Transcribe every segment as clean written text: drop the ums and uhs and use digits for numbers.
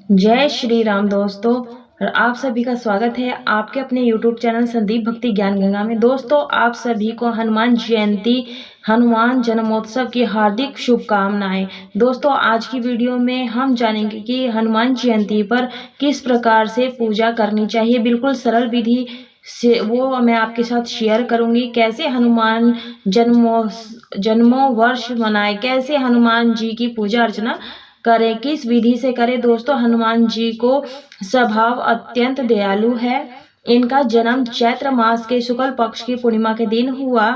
जय श्री राम दोस्तों। और आप सभी का स्वागत है आपके अपने YouTube चैनल संदीप भक्ति ज्ञान गंगा में। दोस्तों, आप सभी को हनुमान जयंती, हनुमान जन्मोत्सव की हार्दिक शुभकामनाएं। दोस्तों, आज की वीडियो में हम जानेंगे कि हनुमान जयंती पर किस प्रकार से पूजा करनी चाहिए। बिल्कुल सरल विधि से वो मैं आपके साथ शेयर करूंगी। कैसे हनुमान जन्मों वर्ष मनाए, कैसे हनुमान जी की पूजा अर्चना करें, किस विधि से करें। दोस्तों, हनुमान जी को स्वभाव अत्यंत दयालु है। इनका जन्म चैत्र मास के शुक्ल पक्ष की पूर्णिमा के दिन हुआ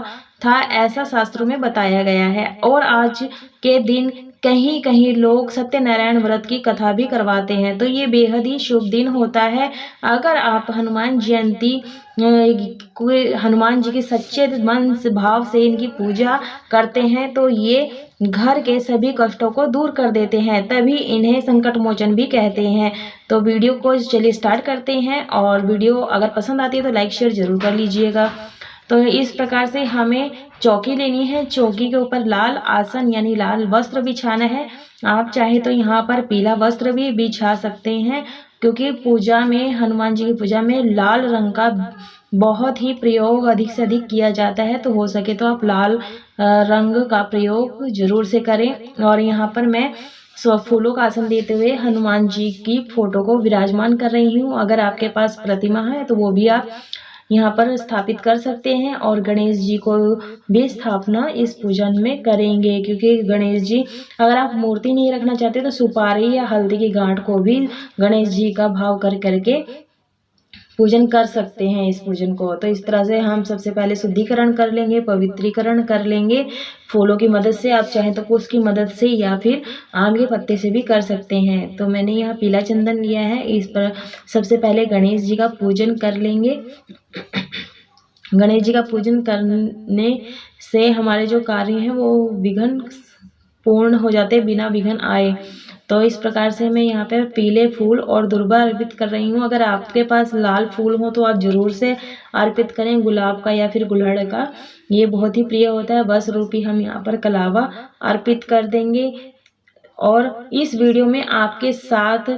था, ऐसा शास्त्रों में बताया गया है। और आज के दिन कहीं कहीं लोग सत्यनारायण व्रत की कथा भी करवाते हैं, तो ये बेहद ही शुभ दिन होता है। अगर आप हनुमान जयंती हनुमान जी के सच्चे मन से भाव से इनकी पूजा करते हैं तो ये घर के सभी कष्टों को दूर कर देते हैं, तभी इन्हें संकट मोचन भी कहते हैं। तो वीडियो को चलिए स्टार्ट करते हैं, और वीडियो अगर पसंद आती है तो लाइक शेयर जरूर कर लीजिएगा। तो इस प्रकार से हमें चौकी लेनी है। चौकी के ऊपर लाल आसन यानी लाल वस्त्र बिछाना है। आप चाहे तो यहाँ पर पीला वस्त्र भी बिछा सकते हैं, क्योंकि पूजा में, हनुमान जी की पूजा में लाल रंग का बहुत ही प्रयोग अधिक से अधिक किया जाता है। तो हो सके तो आप लाल रंग का प्रयोग जरूर से करें। और यहाँ पर मैं फूलों का आसन देते हुए हनुमान जी की फोटो को विराजमान कर रही हूँ। अगर आपके पास प्रतिमा है तो वो भी आप यहाँ पर स्थापित कर सकते हैं। और गणेश जी को भी स्थापना इस पूजन में करेंगे, क्योंकि गणेश जी, अगर आप मूर्ति नहीं रखना चाहते तो सुपारी या हल्दी की गांठ को भी गणेश जी का भाव कर करके पूजन कर सकते हैं इस पूजन को। तो इस तरह से हम सबसे पहले शुद्धिकरण कर लेंगे, पवित्रीकरण कर लेंगे फूलों की मदद से। आप चाहें तो कुश की मदद से या फिर आम के पत्ते से भी कर सकते हैं। तो मैंने यहाँ पीला चंदन लिया है। इस पर सबसे पहले गणेश जी का पूजन कर लेंगे। गणेश जी का पूजन करने से हमारे जो कार्य हैं वो विघ्न पूर्ण हो जाते, बिना विघ्न आए। तो इस प्रकार से मैं यहाँ पे पीले फूल और दुर्वा अर्पित कर रही हूँ। अगर आपके पास लाल फूल हो तो आप जरूर से अर्पित करें, गुलाब का या फिर गुड़हल का, ये बहुत ही प्रिय होता है। बस रूपी हम यहाँ पर कलावा अर्पित कर देंगे। और इस वीडियो में आपके साथ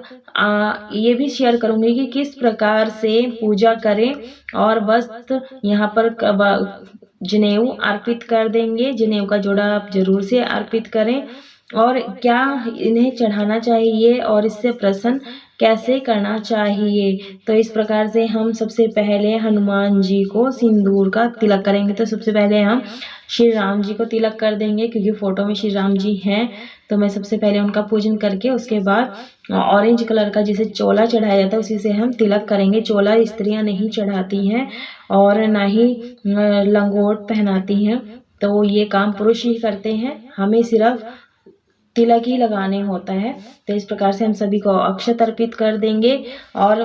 ये भी शेयर करूंगी कि किस प्रकार से पूजा करें। और वस्त्र यहाँ पर जनेऊ अर्पित कर देंगे। जनेऊ का जोड़ा आप जरूर से अर्पित करें। और क्या इन्हें चढ़ाना चाहिए और इससे प्रसन्न कैसे करना चाहिए, तो इस प्रकार से हम सबसे पहले हनुमान जी को सिंदूर का तिलक करेंगे। तो सबसे पहले हम श्री राम जी को तिलक कर देंगे, क्योंकि फोटो में श्री राम जी हैं। तो मैं सबसे पहले उनका पूजन करके उसके बाद ऑरेंज कलर का जिसे चोला चढ़ाया जाता है उसी से हम तिलक करेंगे। चोला स्त्रियां नहीं चढ़ाती हैं और ना ही लंगोट पहनाती हैं, तो ये काम पुरुष ही करते हैं। हमें सिर्फ तिलक ही लगाने होता है। तो इस प्रकार से हम सभी को अक्षत अर्पित कर देंगे। और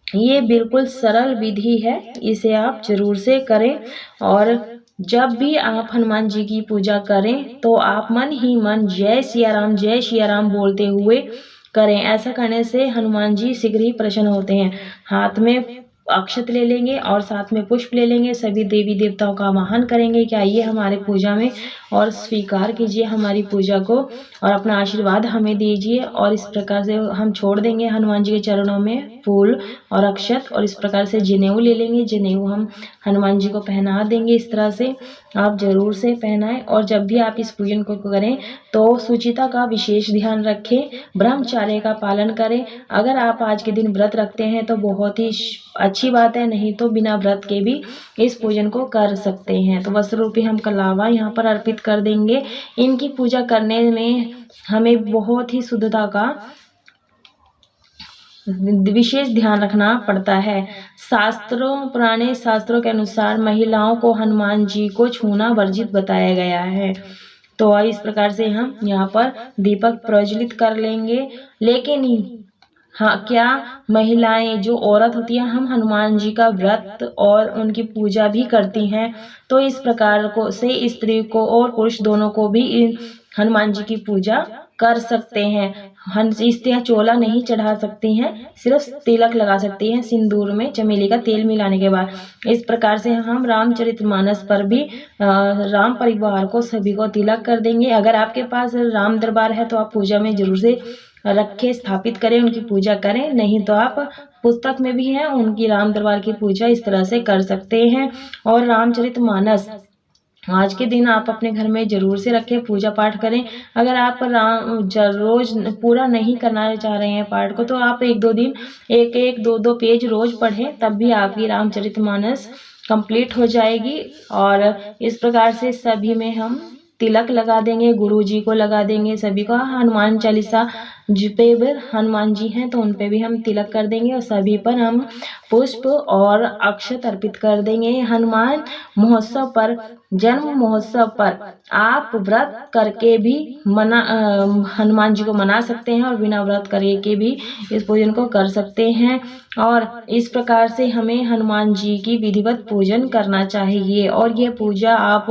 ये बिल्कुल सरल विधि है, इसे आप जरूर से करें। और जब भी आप हनुमान जी की पूजा करें तो आप मन ही मन जय सिया राम बोलते हुए करें। ऐसा करने से हनुमान जी शीघ्र ही प्रसन्न होते हैं। हाथ में अक्षत ले लेंगे और साथ में पुष्प ले लेंगे। सभी देवी देवताओं का आवाहन करेंगे कि आइए हमारे पूजा में और स्वीकार कीजिए हमारी पूजा को और अपना आशीर्वाद हमें दीजिए। और इस प्रकार से हम छोड़ देंगे हनुमान जी के चरणों में फूल और अक्षत। और इस प्रकार से जनेऊ ले लेंगे। जनेऊ हम हनुमान जी को पहना देंगे। इस तरह से आप जरूर से पहनाएं। और जब भी आप इस पूजन को करें तो शुचिता का विशेष ध्यान रखें, ब्रह्मचर्य का पालन करें। अगर आप आज के दिन व्रत रखते हैं तो बहुत ही अच्छी बात है, नहीं तो बिना व्रत के भी इस पूजन को कर सकते हैं। तो वस्त्र रूपी हम कलावा यहाँ पर अर्पित कर देंगे। इनकी पूजा करने में हमें बहुत ही शुद्धता का विशेष ध्यान रखना पड़ता है। पुराने शास्त्रों के अनुसार महिलाओं को हनुमान जी को छूना वर्जित बताया गया है। तो इस प्रकार से हम यहाँ पर दीपक प्रज्वलित कर लेंगे। लेकिन हाँ, क्या महिलाएं, जो औरत होती है, हम हनुमान जी का व्रत और उनकी पूजा भी करती हैं। तो इस प्रकार को से स्त्री को और पुरुष दोनों को भी हनुमान जी की पूजा कर सकते हैं। स्त्रियां चोला नहीं चढ़ा सकती हैं, सिर्फ तिलक लगा सकती हैं सिंदूर में चमेली का तेल मिलाने के बाद। इस प्रकार से हम रामचरितमानस पर भी राम परिवार को सभी को तिलक कर देंगे। अगर आपके पास राम दरबार है तो आप पूजा में जरूर से रखें, स्थापित करें, उनकी पूजा करें। नहीं तो आप पुस्तक में भी है उनकी राम दरबार की पूजा इस तरह से कर सकते हैं। और रामचरितमानस आज के दिन आप अपने घर में जरूर से रखें, पूजा पाठ करें। अगर आप रोज पूरा नहीं करना चाह रहे हैं पाठ को, तो आप 1-2 दिन 1-1 2-2 पेज रोज पढ़ें, तब भी आपकी रामचरितमानस कंप्लीट हो जाएगी। और इस प्रकार से सभी में हम तिलक लगा देंगे, गुरु जी को लगा देंगे, सभी को हनुमान चालीसा पे हनुमान जी हैं तो उन पे भी हम तिलक कर देंगे और सभी पर हम पुष्प और अक्षत अर्पित कर देंगे। हनुमान महोत्सव पर, जन्म महोत्सव पर आप व्रत करके भी हनुमान जी को मना सकते हैं और बिना व्रत करके भी इस पूजन को कर सकते हैं। और इस प्रकार से हमें हनुमान जी की विधिवत पूजन करना चाहिए। और ये पूजा आप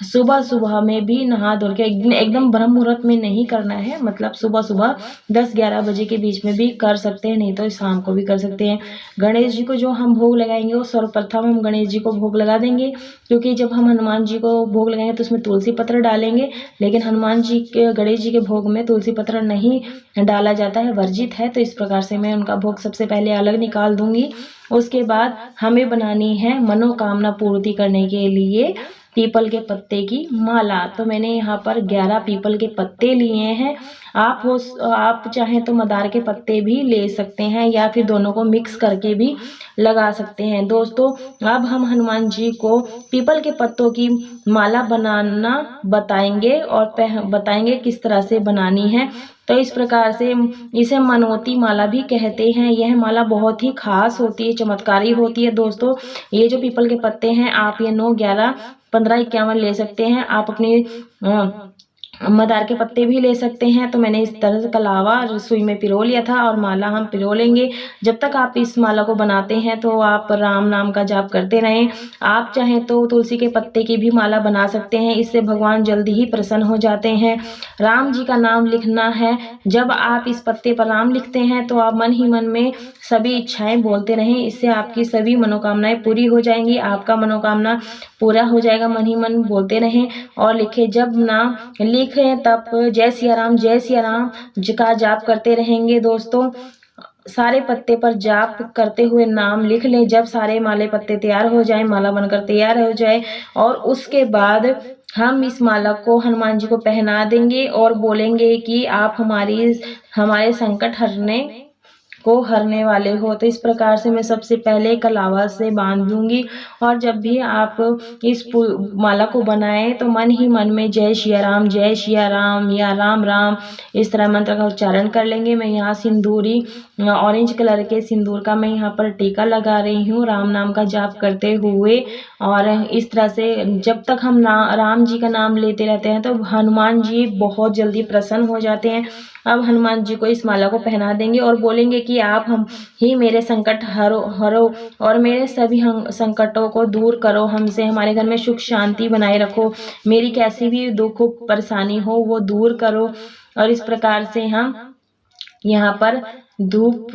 सुबह सुबह में भी नहा धो के एकदम ब्रह्म मुहूर्त में नहीं करना है, मतलब सुबह सुबह 10-11 बजे के बीच में भी कर सकते हैं, नहीं तो शाम को भी कर सकते हैं। गणेश जी को जो हम भोग लगाएंगे वो सर्वप्रथम हम गणेश जी को भोग लगा देंगे, क्योंकि जब हम हनुमान जी को भोग लगाएंगे तो उसमें तुलसी पत्र डालेंगे, लेकिन हनुमान जी के गणेश जी के भोग में तुलसी पत्र नहीं डाला जाता है, वर्जित है। तो इस प्रकार से मैं उनका भोग सबसे पहले अलग निकाल दूंगी। उसके बाद हमें बनानी है मनोकामना पूर्ति करने के लिए पीपल के पत्ते की माला। तो मैंने यहाँ पर 11 पीपल के पत्ते लिए हैं। आप चाहें तो मंदार के पत्ते भी ले सकते हैं या फिर दोनों को मिक्स करके भी लगा सकते हैं। दोस्तों, अब हम हनुमान जी को पीपल के पत्तों की माला बनाना बताएंगे और बताएंगे किस तरह से बनानी है। तो इस प्रकार से इसे मनोती माला भी कहते हैं। यह माला बहुत ही खास होती है, चमत्कारी होती है। दोस्तों, ये जो पीपल के पत्ते हैं आप ये 9, 11, 15, 51 ले सकते हैं। आप अपनी मंदार के पत्ते भी ले सकते हैं। तो मैंने इस तरह से कलावा सुई में पिरो लिया था और माला हम पिरो लेंगे। जब तक आप इस माला को बनाते हैं तो आप राम नाम का जाप करते रहें। आप चाहें तो तुलसी के पत्ते की भी माला बना सकते हैं, इससे भगवान जल्दी ही प्रसन्न हो जाते हैं। राम जी का नाम लिखना है। जब आप इस पत्ते पर राम लिखते हैं तो आप मन ही मन में सभी इच्छाएं बोलते रहें, इससे आपकी सभी मनोकामनाएं पूरी हो जाएंगी। आपका मनोकामना पूरा हो जाएगा, मन ही मन बोलते रहें और लिखे। जब नाम लिखें तब जय सिया राम, जय सिया राम का जाप करते रहेंगे। दोस्तों, सारे पत्ते पर जाप करते हुए नाम लिख लें। जब सारे माले पत्ते तैयार हो जाए, माला बनकर तैयार हो जाए, और उसके बाद हम इस माला को हनुमान जी को पहना देंगे और बोलेंगे कि आप हमारे संकट हरने वाले हो। तो इस प्रकार से मैं सबसे पहले कलावा से बांध दूंगी। और जब भी आप इस माला को बनाएं तो मन ही मन में जय सिया राम, जय सिया राम या राम राम इस तरह मंत्र का उच्चारण कर लेंगे। मैं यहाँ सिंदूरी ऑरेंज कलर के सिंदूर का मैं यहाँ पर टीका लगा रही हूँ राम नाम का जाप करते हुए। और इस तरह से जब तक हम राम जी का नाम लेते रहते हैं तो हनुमान जी बहुत जल्दी प्रसन्न हो जाते हैं। अब हनुमान जी को इस माला को पहना देंगे और बोलेंगे कि आप हम ही मेरे संकट हरो और मेरे सभी संकटों को दूर करो, हमसे हमारे घर में सुख शांति बनाए रखो, मेरी कैसी भी दुख परेशानी हो वो दूर करो। और इस प्रकार से हम यहाँ पर धूप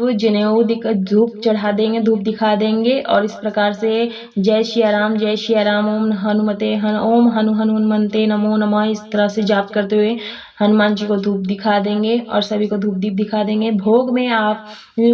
चढ़ा देंगे, धूप दिखा देंगे। और इस प्रकार से जय सिया राम, जय सिया राम, ओम हनुमंते नमो नमः इस तरह से जाप करते हुए हनुमान जी को धूप दिखा देंगे और सभी को धूप दीप दिखा देंगे। भोग में आप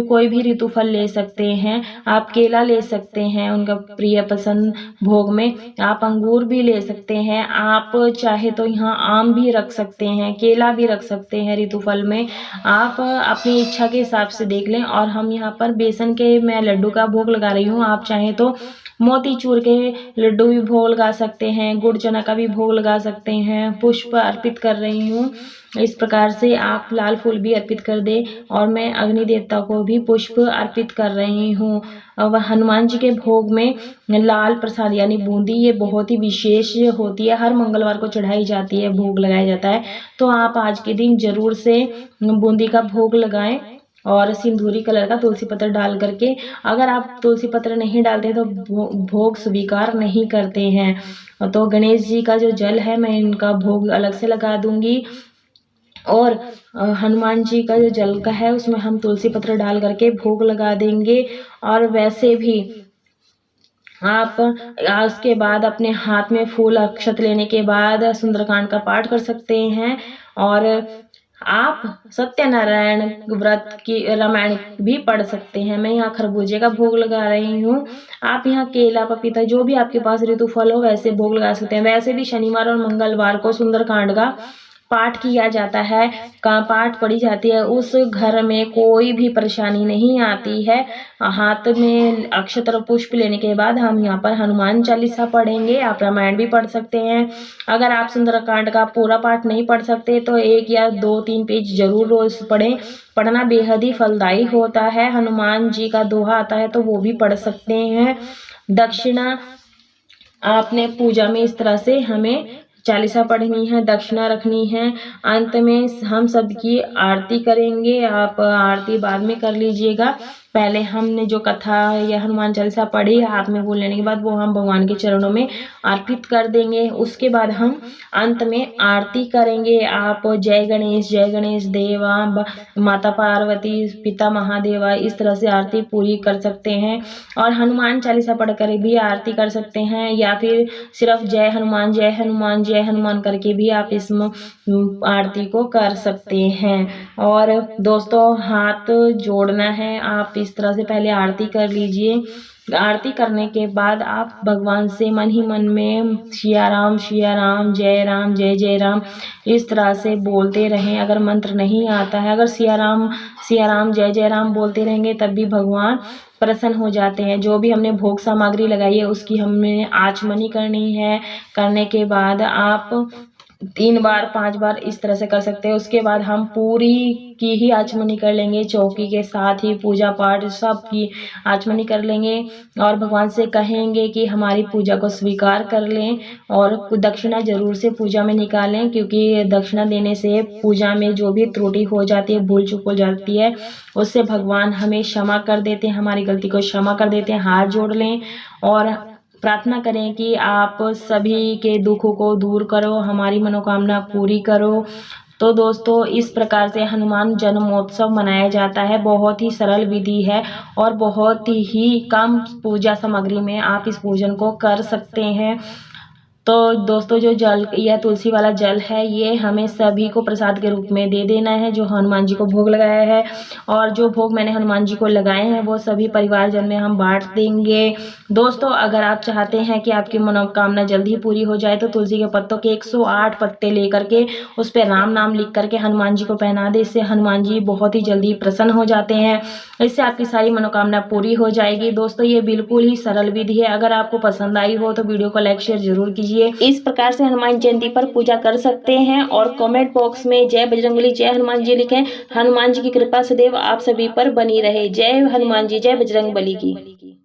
कोई भी ऋतु फल ले सकते हैं, आप केला ले सकते हैं उनका प्रिय पसंद। भोग में आप अंगूर भी ले सकते हैं, आप चाहे तो यहाँ आम भी रख सकते हैं, केला भी रख सकते हैं। ऋतु फल में आप अपनी इच्छा के हिसाब से देख लें। और हम यहाँ पर बेसन के मैं लड्डू का भोग लगा रही हूँ, आप चाहें तो मोतीचूर के लड्डू भी भोग लगा सकते हैं, गुड़ चना का भी भोग लगा सकते हैं। पुष्प अर्पित कर रही हूँ, इस प्रकार से आप लाल फूल भी अर्पित कर दे। और मैं अग्नि देवता को भी पुष्प अर्पित कर रही हूँ। अब हनुमान जी के भोग में लाल प्रसाद यानी बूंदी ये बहुत ही विशेष होती है, हर मंगलवार को चढ़ाई जाती है, भोग लगाया जाता है। तो आप आज के दिन जरूर से बूंदी का भोग लगाएं और सिंदूरी कलर का तुलसी पत्र डाल करके। अगर आप तुलसी पत्र नहीं डालते तो भोग स्वीकार नहीं करते हैं। तो गणेश जी का जो जल है मैं इनका भोग अलग से लगा दूंगी। और हनुमान जी का जो जल का है उसमें हम तुलसी पत्र डाल करके भोग लगा देंगे। और वैसे भी आप उसके बाद अपने हाथ में फूल अक्षत लेने के बाद सुंदरकांड का पाठ कर सकते हैं। और आप सत्यनारायण व्रत की रामायण भी पढ़ सकते हैं। मैं यहाँ खरबूजे का भोग लगा रही हूँ। आप यहाँ केला, पपीता, जो भी आपके पास ऋतु फल हो वैसे भोग लगा सकते हैं। वैसे भी शनिवार और मंगलवार को सुंदरकांड का पाठ किया जाता है, का पाठ पढ़ी जाती है। उस घर में कोई भी परेशानी नहीं आती है। हाथ में अक्षत और पुष्प लेने के बाद हम यहाँ पर हनुमान चालीसा पढ़ेंगे। आप रामायण भी पढ़ सकते हैं। अगर आप सुंदरकांड का पूरा पाठ नहीं पढ़ सकते तो 1 या 2-3 पेज जरूर रोज पढ़ें। पढ़ना बेहद ही फलदायी होता है। हनुमान जी का दोहा आता है तो वो भी पढ़ सकते हैं। दक्षिणा आपने पूजा में इस तरह से हमें चालीसा पढ़नी है, दक्षिणा रखनी है। अंत में हम सबकी आरती करेंगे। आप आरती बाद में कर लीजिएगा। पहले हमने जो कथा या हनुमान चालीसा पढ़ी हाथ में बोल लेने के बाद वो हम भगवान के चरणों में अर्पित कर देंगे। उसके बाद हम अंत में आरती करेंगे। आप जय गणेश देवा, माता पार्वती, पिता महादेवा, इस तरह से आरती पूरी कर सकते हैं। और हनुमान चालीसा पढ़कर भी आरती कर सकते हैं, या फिर सिर्फ जय हनुमान जय हनुमान जय हनुमान करके भी आप इस आरती को कर सकते हैं। और दोस्तों हाथ जोड़ना है। आप इस तरह से पहले आरती कर लीजिए। आरती करने के बाद आप भगवान से मन ही मन में सिया राम जय जय राम इस तरह से बोलते रहें। अगर मंत्र नहीं आता है, अगर सिया राम जय राम बोलते रहेंगे तब भी भगवान प्रसन्न हो जाते हैं। जो भी हमने भोग सामग्री लगाई है उसकी हमें आचमनी करनी है। करने के बाद आप 3 बार 5 बार इस तरह से कर सकते हैं। उसके बाद हम पूरी की ही आचमनी कर लेंगे। चौकी के साथ ही पूजा पाठ सब की आचमनी कर लेंगे और भगवान से कहेंगे कि हमारी पूजा को स्वीकार कर लें और दक्षिणा जरूर से पूजा में निकालें, क्योंकि दक्षिणा देने से पूजा में जो भी त्रुटि हो जाती है, भूल चूक हो जाती है, उससे भगवान हमें क्षमा कर देते हैं, हमारी गलती को क्षमा कर देते हैं। हाथ जोड़ लें और प्रार्थना करें कि आप सभी के दुखों को दूर करो, हमारी मनोकामना पूरी करो। तो दोस्तों इस प्रकार से हनुमान जन्मोत्सव मनाया जाता है। बहुत ही सरल विधि है और बहुत ही कम पूजा सामग्री में आप इस पूजन को कर सकते हैं। तो दोस्तों जो जल या तुलसी वाला जल है ये हमें सभी को प्रसाद के रूप में दे देना है, जो हनुमान जी को भोग लगाया है। और जो भोग मैंने हनुमान जी को लगाए हैं वो सभी परिवारजन में हम बांट देंगे। दोस्तों अगर आप चाहते हैं कि आपकी मनोकामना जल्दी पूरी हो जाए तो तुलसी के पत्तों के 108 पत्ते लेकर के उस पर राम नाम लिख करके हनुमान जी को पहना दे। इससे हनुमान जी बहुत ही जल्दी प्रसन्न हो जाते हैं। इससे आपकी सारी मनोकामना पूरी हो जाएगी। दोस्तों ये बिल्कुल ही सरल विधि है। अगर आपको पसंद आई हो तो वीडियो को लाइक शेयर जरूर कीजिए। इस प्रकार से हनुमान जयंती पर पूजा कर सकते हैं। और कमेंट बॉक्स में जय बजरंगबली जय हनुमान जी लिखें। हनुमान जी की कृपा सदैव आप सभी पर बनी रहे। जय हनुमान जी, जय बजरंगबली की।